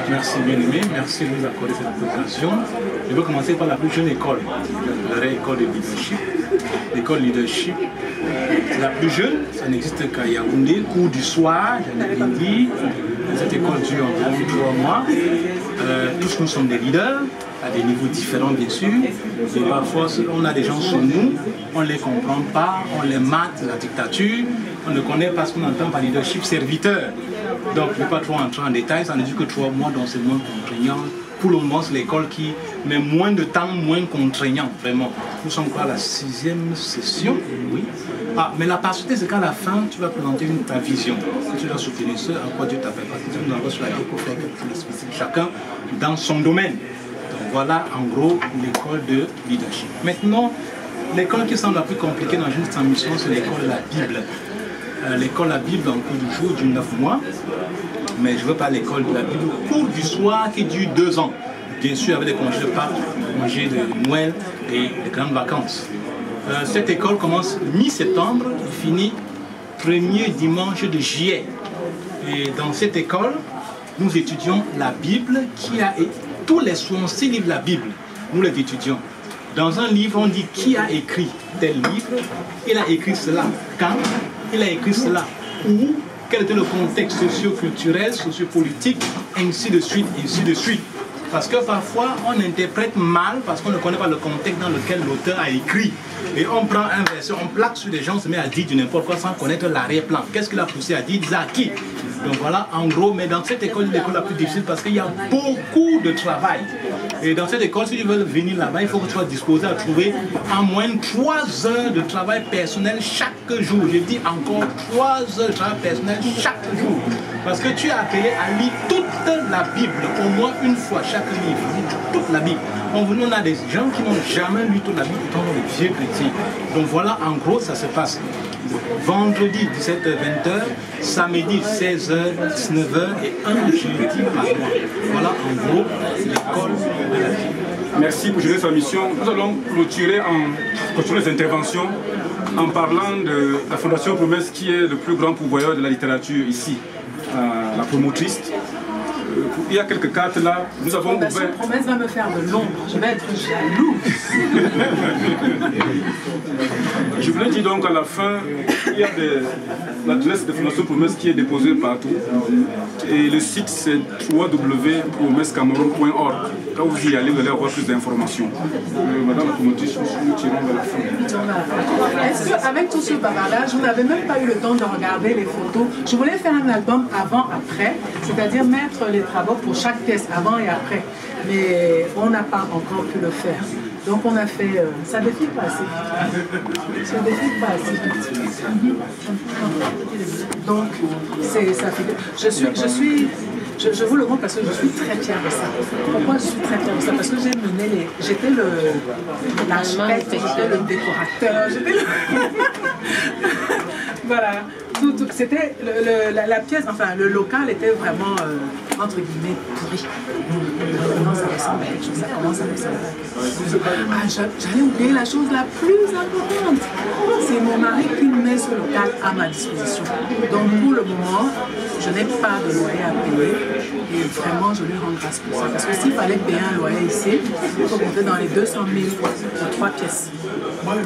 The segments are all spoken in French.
Merci bien aimé, merci de nous accorder cette occasion. Je vais commencer par la plus jeune école, la vraie école de leadership. L'école leadership, c'est la plus jeune, ça n'existe qu'à Yaoundé, cours du soir, j'en ai bien dit. Cette école dure environ 3 mois. Tous nous sommes des leaders, à des niveaux différents bien sûr. Et parfois, on a des gens sur nous, on ne les comprend pas, on les mate, la dictature. On ne connaît pas ce qu'on entend par leadership serviteur. Donc, je ne vais pas trop entrer en détail, ça ne dit que 3 mois d'enseignement contraignant. Pour le moment, c'est l'école qui met moins de temps, moins contraignant, vraiment. Nous sommes quoi à la 6e session, oui. Ah, mais la particularité, c'est qu'à la fin, tu vas présenter ta vision. Que tu dois soutenir ce à quoi Dieu t'appelle. Parce que tu nous envoies sur la tête pour faire quelque chose de spécifique, chacun dans son domaine. Donc voilà, en gros, l'école de leadership. Maintenant, l'école qui semble la plus compliquée dans une transmission, c'est l'école de la Bible. L'école de la Bible en cours du jour dure 9 mois. Mais je ne veux pas l'école de la Bible, cours du soir qui dure 2 ans. Bien sûr, avec des congés de Pâques, congés de Noël et des grandes vacances. Cette école commence mi-septembre et finit premier dimanche de juillet. Et dans cette école, nous étudions la Bible qui a tous les 66 livres de la Bible. Nous les étudions. Dans un livre, on dit qui a écrit tel livre, il a écrit cela, quand, il a écrit cela, où, quel était le contexte socio-culturel, socio-politique, ainsi de suite, ainsi de suite. Parce que parfois, on interprète mal parce qu'on ne connaît pas le contexte dans lequel l'auteur a écrit. Et on prend un verset, on plaque sur des gens, on se met à dire du n'importe quoi sans connaître l'arrière-plan. Qu'est-ce qu'il a poussé à dire Zaki. Donc voilà, en gros, mais dans cette école, c'est l'école la plus difficile parce qu'il y a beaucoup de travail. Et dans cette école, si tu veux venir là-bas, il faut que tu sois disposé à trouver en moyenne 3 heures de travail personnel chaque jour. Je dis encore 3 heures de travail personnel chaque jour. Parce que tu es appelé à lire toute la Bible, au moins une fois chaque livre, toute la Bible. On a des gens qui n'ont jamais lu toute la Bible, étant des vieux chrétiens. Donc voilà, en gros, ça se passe. Vendredi 17h-20h, samedi 16h, 19h et un jeudi par mois. Voilà en gros l'école de la Bible. Merci pour gérer sa mission. Nous allons clôturer les interventions en parlant de la Fondation Promesse qui est le plus grand pourvoyeur de la littérature ici, la promotrice. Il y a quelques cartes là, nous avons ouvert... La Promesse va me faire de l'ombre, je vais être jaloux. Je voulais dire donc à la fin, il y a l'adresse de Fondation Promesse qui est déposée partout. Et le site c'est www.promessecameroun.org. Quand vous y allez, vous allez avoir plus d'informations. Madame la promotrice, nous tirons vers la fin. Est-ce qu'avec tout ce bavardage, vous n'avez même pas eu le temps de regarder les photos? Je voulais faire un album avant-après, c'est-à-dire mettre les travaux pour chaque pièce, avant et après. Mais on n'a pas encore pu le faire. Donc on a fait... ça ne défile pas assez vite. Ça ne défile pas assez vite. Donc, ça fait... Je vous le montre parce que je suis très fière de ça. Pourquoi je suis très fière de ça? Parce que j'ai mené j'étais l'architecte, j'étais le décorateur, j'étais le... Voilà. C'était la pièce, enfin le local était vraiment entre guillemets pourri. Maintenant ça ressemble à quelque chose, ça commence à ressembler à quelque chose. J'allais oublier la chose la plus importante. C'est mon mari qui met ce local à ma disposition. Donc pour le moment, je n'ai pas de loyer à payer et vraiment je lui rends grâce pour ça. Parce que s'il fallait payer un loyer ici, il faut compter dans les 200 000 pour 3 pièces. Donc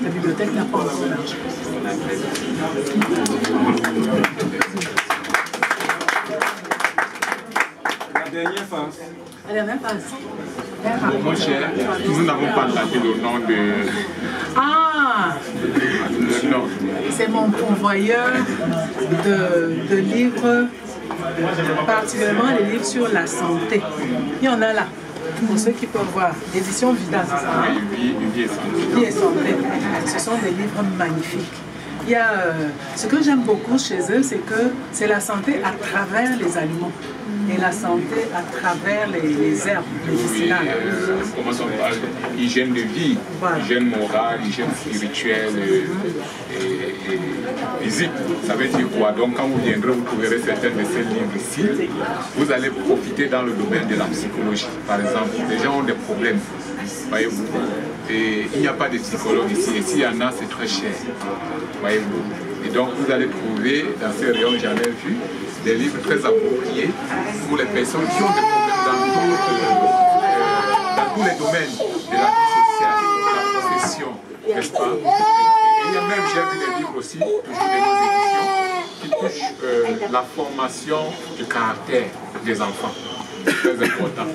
la bibliothèque n'a pas encore d'argent. La dernière phase. La dernière phase. Mon cher, nous n'avons pas tapé le nom de... Ah! C'est mon convoyeur de livres, particulièrement les livres sur la santé. Il y en a là. Pour ceux qui peuvent voir, édition Vida, c'est ça, hein? Vie et santé. Ce sont des livres magnifiques. Il y a, ce que j'aime beaucoup chez eux, c'est que c'est la santé à travers les aliments et la santé à travers les herbes médicinales. Commençons par hygiène de vie, voilà. Hygiène morale, hygiène spirituelle et physique. Ça veut dire quoi? Donc quand vous viendrez, vous trouverez certains de ces livres ici. Vous allez profiter dans le domaine de la psychologie. Par exemple, les gens ont des problèmes, voyez-vous. Et il n'y a pas de psychologue ici. Et s'il y en a, c'est très cher, voyez-vous. Et donc vous allez trouver dans ces rayons, j'en ai vu, des livres très appropriés pour les personnes qui ont des problèmes dans tous les domaines de la vie sociale, de la profession, n'est-ce pas? Et il y a même, j'ai vu des livres aussi, toujours de nos éditions, qui touchent la formation du caractère des enfants. C'est très important.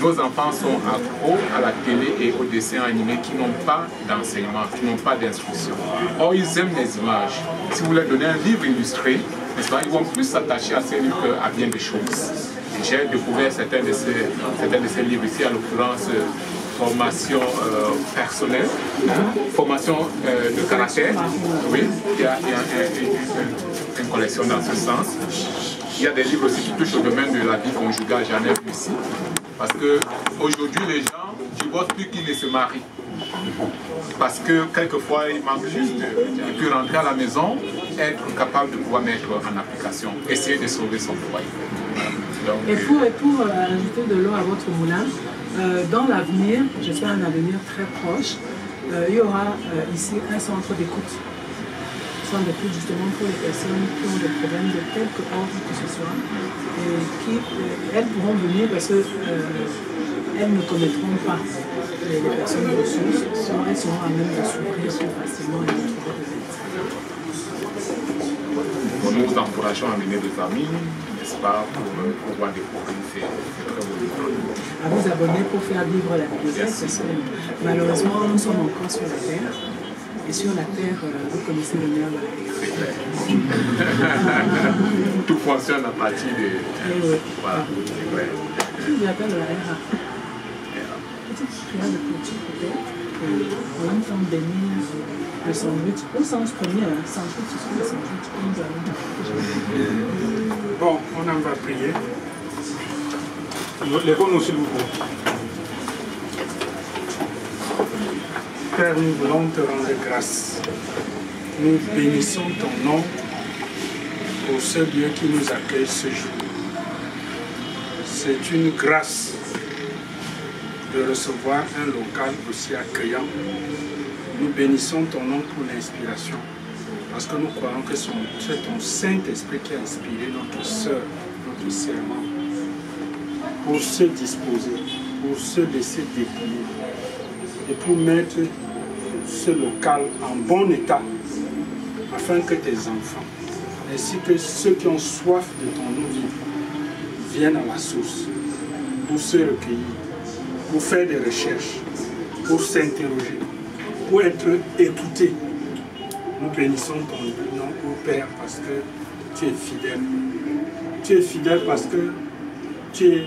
Nos enfants sont accros à la télé et aux dessins animés qui n'ont pas d'enseignement, qui n'ont pas d'instruction. Or, ils aiment les images. Si vous leur donnez un livre illustré, n'est-ce pas, ils vont plus s'attacher à ces livres qu'à bien des choses. J'ai découvert certains de ces livres ici, à l'occurrence formation personnelle, formation de caractère. Oui, il y a une collection dans ce sens. Il y a des livres aussi qui touchent au domaine de la vie conjugale, j'en ai vu ici. Parce qu'aujourd'hui, les gens divorcent plus qu'ils ne se marient. Parce que quelquefois, il manque juste de puis rentrer à la maison, être capable de pouvoir mettre en application, essayer de sauver son foyer. Donc, et pour ajouter de l'eau à votre moulin, dans l'avenir, j'espère un avenir très proche, il y aura ici un centre d'écoute. Centre d'écoute justement pour les personnes qui ont des problèmes de quelque ordre que ce soit. Et qui, elles pourront venir parce que elles ne connaîtront pas les personnes ressources, elles seront à même de s'ouvrir plus facilement et de trouver des aides. Nous vous encourageons à mener des amis, n'est-ce pas, pour pouvoir découvrir ces très beaux livres. À vous abonner pour faire vivre la bibliothèque, parce que malheureusement nous sommes encore sur la terre. Et sur la terre, vous connaissez le nerf de la terre. C'est clair. Tout fonctionne à partir de... Oui. Voilà, c'est clair. Je l'appelle la RA. Petite prière de clôture peut-être. En même temps bénir le sandwich. Au sens premier, sandwich, c'est le sandwich. Bon, on en va prier. Lèvons-nous s'il vous plaît. Père, nous voulons te rendre grâce. Nous bénissons ton nom pour ce Dieu qui nous accueille ce jour. C'est une grâce de recevoir un local aussi accueillant. Nous bénissons ton nom pour l'inspiration, parce que nous croyons que c'est ton Saint-Esprit qui a inspiré notre sœur, notre serment, pour se disposer, pour se laisser dépouiller et pour mettre ce local en bon état, afin que tes enfants, ainsi que ceux qui ont soif de ton eau vive, viennent à la source, pour se recueillir, pour faire des recherches, pour s'interroger, pour être écoutés. Nous bénissons ton nom, ô Père, parce que tu es fidèle. Tu es fidèle parce que tu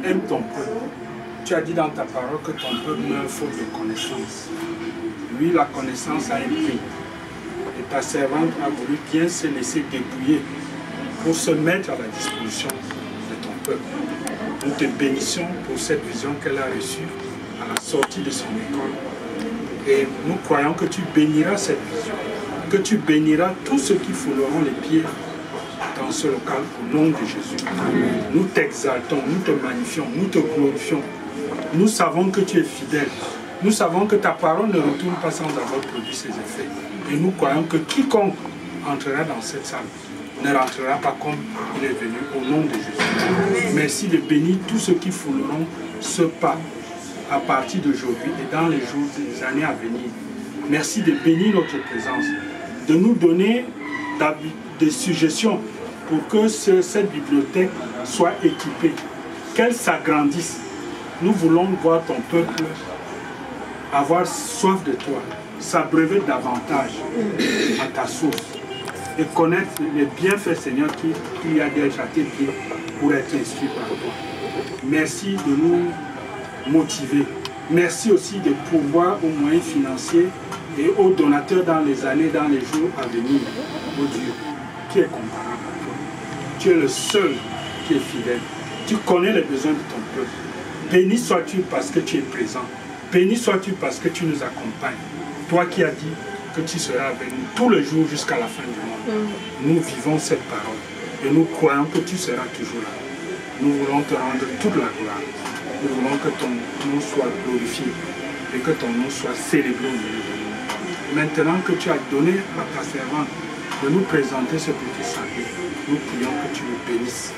aimes ton peuple. Tu as dit dans ta parole que ton peuple meurt faute de connaissance. Lui, la connaissance a un prix. Et ta servante a voulu bien se laisser dépouiller pour se mettre à la disposition de ton peuple. Nous te bénissons pour cette vision qu'elle a reçue à la sortie de son école. Et nous croyons que tu béniras cette vision, que tu béniras tous ceux qui fouleront les pieds dans ce local au nom de Jésus. Amen. Nous t'exaltons, nous te magnifions, nous te glorifions. Nous savons que tu es fidèle. Nous savons que ta parole ne retourne pas sans avoir produit ses effets. Et nous croyons que quiconque entrera dans cette salle ne rentrera pas comme il est venu au nom de Jésus. Amen. Merci de bénir tous ceux qui fouleront ce pas à partir d'aujourd'hui et dans les jours, les années à venir. Merci de bénir notre présence, de nous donner des suggestions pour que cette bibliothèque soit équipée, qu'elle s'agrandisse. Nous voulons voir ton peuple avoir soif de toi, s'abreuver davantage à ta source et connaître les bienfaits, Seigneur, qui a déjà tes pieds pour être instruit par toi. Merci de nous motiver. Merci aussi de pourvoir aux moyens financiers et aux donateurs dans les années, dans les jours à venir. Oh Dieu, qui est comparable à toi? Tu es le seul qui est fidèle. Tu connais les besoins de ton peuple. Béni sois-tu parce que tu es présent. Béni sois-tu parce que tu nous accompagnes. Toi qui as dit que tu seras avec nous tous les jours jusqu'à la fin du monde. Nous vivons cette parole et nous croyons que tu seras toujours là. Nous voulons te rendre toute la gloire. Nous voulons que ton nom soit glorifié et que ton nom soit célébré au milieu de nous. Maintenant que tu as donné à ta servante de nous présenter ce petit salut. Nous prions que tu nous bénisses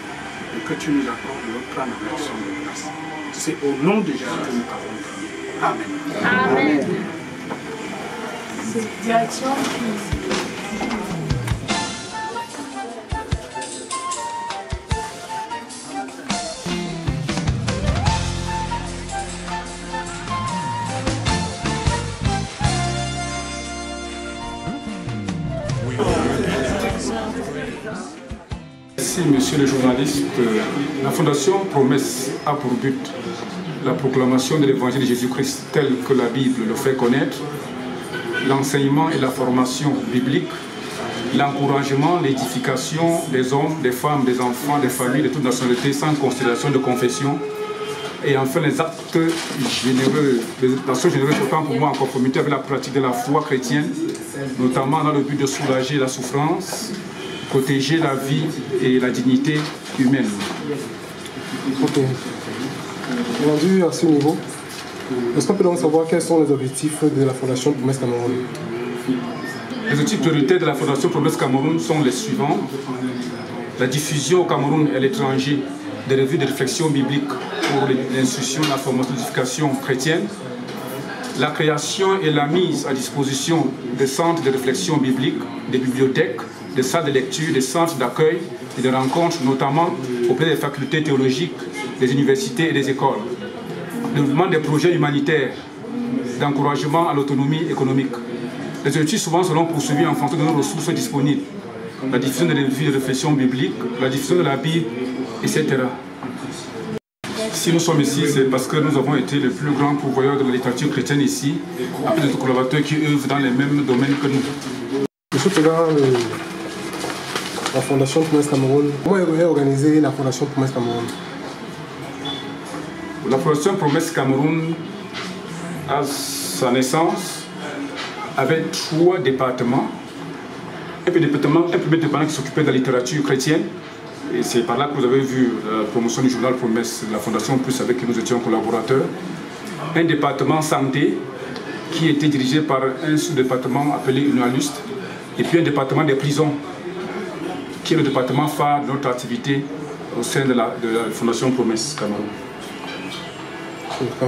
et que tu nous accordes notre plan d'action de grâce. C'est au nom de Jésus que nous avons prié. Amen. Amen. C'est direction. Merci, monsieur le journaliste. La Fondation Promesse a pour but la proclamation de l'évangile de Jésus-Christ tel que la Bible le fait connaître, l'enseignement et la formation biblique, l'encouragement, l'édification des hommes, des femmes, des enfants, des familles de toute nationalité sans considération de confession, et enfin les actes généreux, les actions généreuses autant pour moi en conformité avec la pratique de la foi chrétienne, notamment dans le but de soulager la souffrance, protéger la vie et la dignité humaine. Ok. Rendu à ce niveau, est-ce qu'on peut donc savoir quels sont les objectifs de la Fondation Promesse Cameroun? Les objectifs prioritaires de la Fondation Promesse Cameroun sont les suivants. La diffusion au Cameroun et à l'étranger des revues de réflexion biblique pour l'instruction, la formation, l'éducation chrétienne, la création et la mise à disposition des centres de réflexion biblique, des bibliothèques, des salles de lecture, des centres d'accueil et de rencontres, notamment auprès des facultés théologiques, des universités et des écoles. Le développement des projets humanitaires d'encouragement à l'autonomie économique. Les objectifs souvent seront poursuivis en fonction de nos ressources disponibles. La diffusion des revues de réflexion biblique, la diffusion de la Bible, etc. Si nous sommes ici, c'est parce que nous avons été les plus grands pourvoyeurs de la littérature chrétienne ici, avec d'autres collaborateurs qui œuvrent dans les mêmes domaines que nous. Monsieur le Président, la Fondation Promesse Cameroun, comment est organisée la Fondation Promesse Cameroun? La Fondation Promesse Cameroun, à sa naissance, avait 3 départements. Un premier département qui s'occupait de la littérature chrétienne, et c'est par là que vous avez vu la promotion du journal Promesse de la Fondation Plus avec qui nous étions collaborateurs. Un département santé qui était dirigé par un sous-département appelé UNALUST, et puis un département des prisons qui est le département phare de notre activité au sein de la Fondation Promesse Cameroun.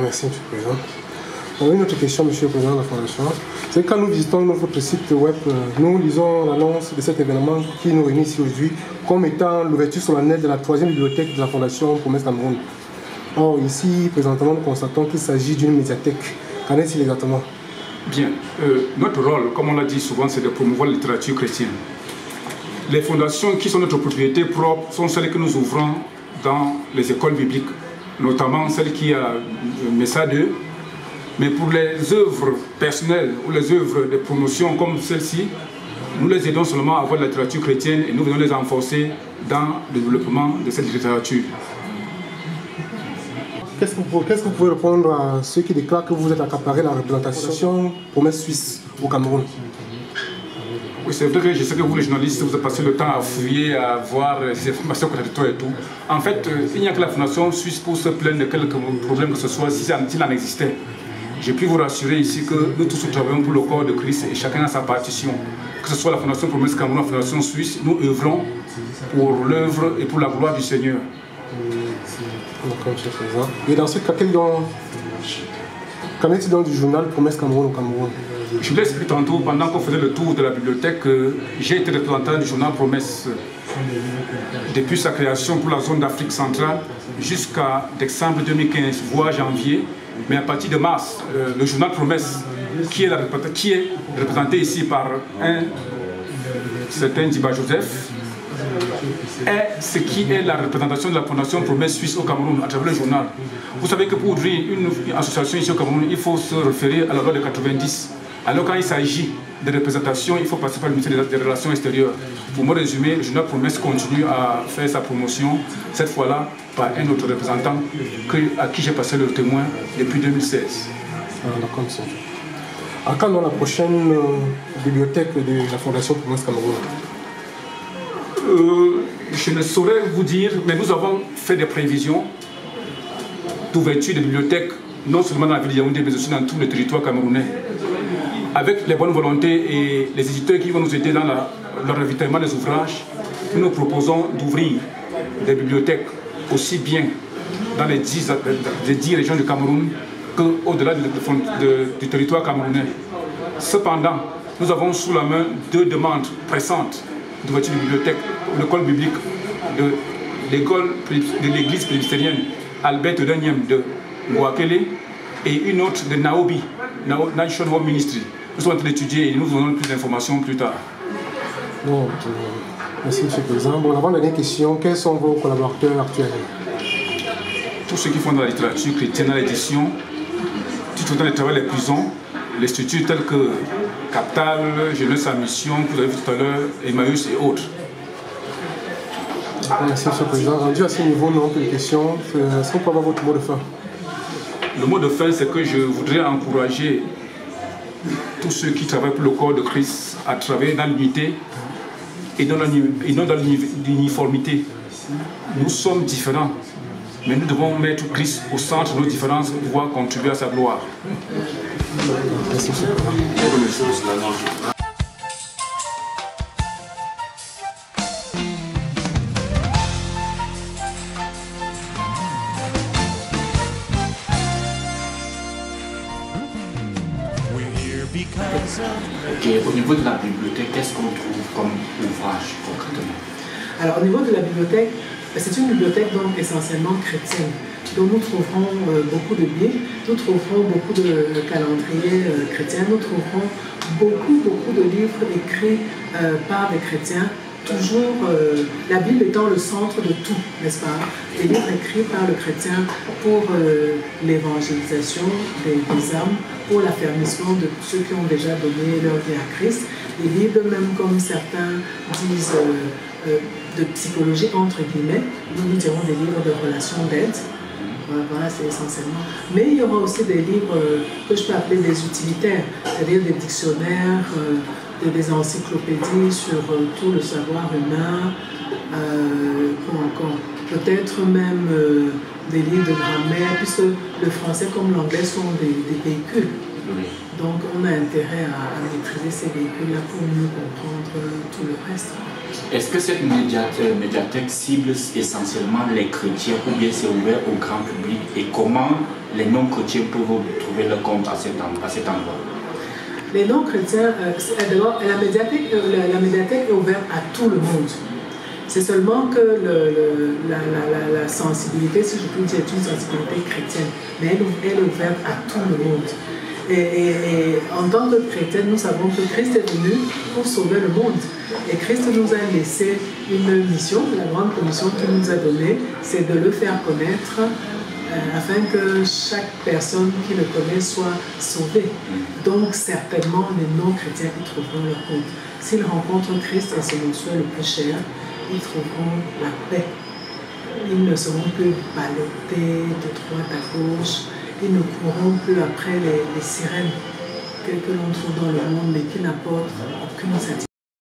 Merci, M. le Président. Une autre question, M. le Président de la Fondation. C'est quand nous visitons votre site web, nous lisons l'annonce de cet événement qui nous réunit ici aujourd'hui comme étant l'ouverture solennelle de la 3e bibliothèque de la Fondation Promesse Cameroun. Or, ici, présentement, nous constatons qu'il s'agit d'une médiathèque. Qu'en est-il exactement? Bien. Notre rôle, comme on l'a dit souvent, c'est de promouvoir la littérature chrétienne. Les fondations qui sont notre propriété propre sont celles que nous ouvrons dans les écoles bibliques, notamment celle qui a Messa 2. Mais pour les œuvres personnelles ou les œuvres de promotion comme celle-ci, nous les aidons seulement à avoir de la littérature chrétienne et nous venons les renforcer dans le développement de cette littérature. Qu'est-ce que vous pouvez répondre à ceux qui déclarent que vous êtes accaparé la représentation Promesse Suisse au Cameroun? Oui, c'est vrai que je sais que vous, les journalistes, vous avez passé le temps à fouiller, à voir ces informations contradictoires et tout. En fait, il n'y a que la Fondation Suisse pour se plaindre de quelque problème que ce soit, s'il en existait. Je puis vous rassurer ici que nous tous travaillons pour le corps de Christ et chacun a sa partition. Que ce soit la Fondation Promesse Cameroun, la Fondation Suisse, nous œuvrons pour l'œuvre et pour la gloire du Seigneur. Et dans ce cas, qu'en est-il donc du journal Promesse Cameroun au Cameroun? Je vous l'explique tantôt, pendant qu'on faisait le tour de la bibliothèque, j'ai été représentant du journal Promesse depuis sa création pour la zone d'Afrique centrale jusqu'à décembre 2015, voire janvier. Mais à partir de mars, le journal Promesse, qui est représenté ici par un certain Diba Joseph, est ce qui est la représentation de la Fondation Promesse Suisse au Cameroun à travers le journal. Vous savez que pour ouvrir une association ici au Cameroun, il faut se référer à la loi de 90. Alors quand il s'agit de représentation, il faut passer par le ministère des Relations extérieures. Pour me résumer, le journal Promesse continue à faire sa promotion, cette fois-là par un autre représentant à qui j'ai passé le témoin depuis 2016. D'accord, monsieur. À quand dans la prochaine bibliothèque de la Fondation Promesse Cameroun? Je ne saurais vous dire, mais nous avons fait des prévisions d'ouverture de bibliothèques, non seulement dans la ville de Yaoundé, mais aussi dans tout le territoire camerounais. Avec les bonnes volontés et les éditeurs qui vont nous aider dans la le ravitaillement des ouvrages, nous proposons d'ouvrir des bibliothèques aussi bien dans les 10 régions du Cameroun qu'au-delà du territoire camerounais. Cependant, nous avons sous la main 2 demandes pressantes d'ouverture de bibliothèque pour l'école biblique de l'église presbytérienne Albert Denième de Ngouakele et une autre de Naobi, National Home Ministry. Nous sommes en train d'étudier et nous vous donnons plus d'informations plus tard. Bon, merci M. le Président. Bon, avant la dernière question, quels sont vos collaborateurs actuels? Tous ceux qui font de la littérature chrétienne à l'édition, tout autant les travaux des prisons, les structures telles que Capital, Jeunesse à Mission, que vous avez vu tout à l'heure, Emmaüs et autres. Merci M. le Président. Rendu à ce niveau, non, plus de questions. Est-ce qu'on peut avoir votre mot de fin? Le mot de fin, c'est que je voudrais encourager tous ceux qui travaillent pour le corps de Christ à travailler dans l'unité et non dans l'uniformité. Nous sommes différents, mais nous devons mettre Christ au centre de nos différences pour pouvoir contribuer à sa gloire. Merci. Okay. Au niveau de la bibliothèque, qu'est-ce qu'on trouve comme ouvrage concrètement? Alors au niveau de la bibliothèque, c'est une bibliothèque donc essentiellement chrétienne. Donc nous trouverons beaucoup de Bibles, nous trouverons beaucoup de calendriers chrétiens, nous trouverons beaucoup de livres écrits par des chrétiens. Toujours la Bible étant le centre de tout, n'est-ce pas? Des livres écrits par le chrétien pour l'évangélisation des âmes, pour l'affermissement de ceux qui ont déjà donné leur vie à Christ. Des livres, même comme certains disent, de psychologie, entre guillemets. Nous dirons des livres de relations d'aide. Voilà, c'est essentiellement. Mais il y aura aussi des livres que je peux appeler des utilitaires, c'est-à-dire des dictionnaires, des encyclopédies sur tout le savoir humain, peut-être même des livres de grammaire, puisque le français comme l'anglais sont des véhicules. Donc on a intérêt à maîtriser ces véhicules-là pour mieux comprendre tout le reste. Est-ce que cette médiathèque cible essentiellement les chrétiens ou bien c'est ouvert au grand public? Et comment les non-chrétiens peuvent trouver leur compte à cet endroit? Les non-chrétiens, la médiathèque est ouverte à tout le monde. C'est seulement que la sensibilité, si je puis dire, est une sensibilité chrétienne, mais elle est ouverte à tout le monde. Et en tant que chrétiens, nous savons que Christ est venu pour sauver le monde. Et Christ nous a laissé une mission, la grande commission qu'il nous a donnée, c'est de le faire connaître afin que chaque personne qui le connaît soit sauvée. Donc certainement les non-chrétiens y trouveront leur compte. S'ils rencontrent Christ et ce morceau le plus cher, ils trouveront la paix. Ils ne seront plus ballottés de droite à gauche. Ils ne courront plus après les sirènes que l'on trouve dans le monde, mais qui n'apportent aucune satisfaction.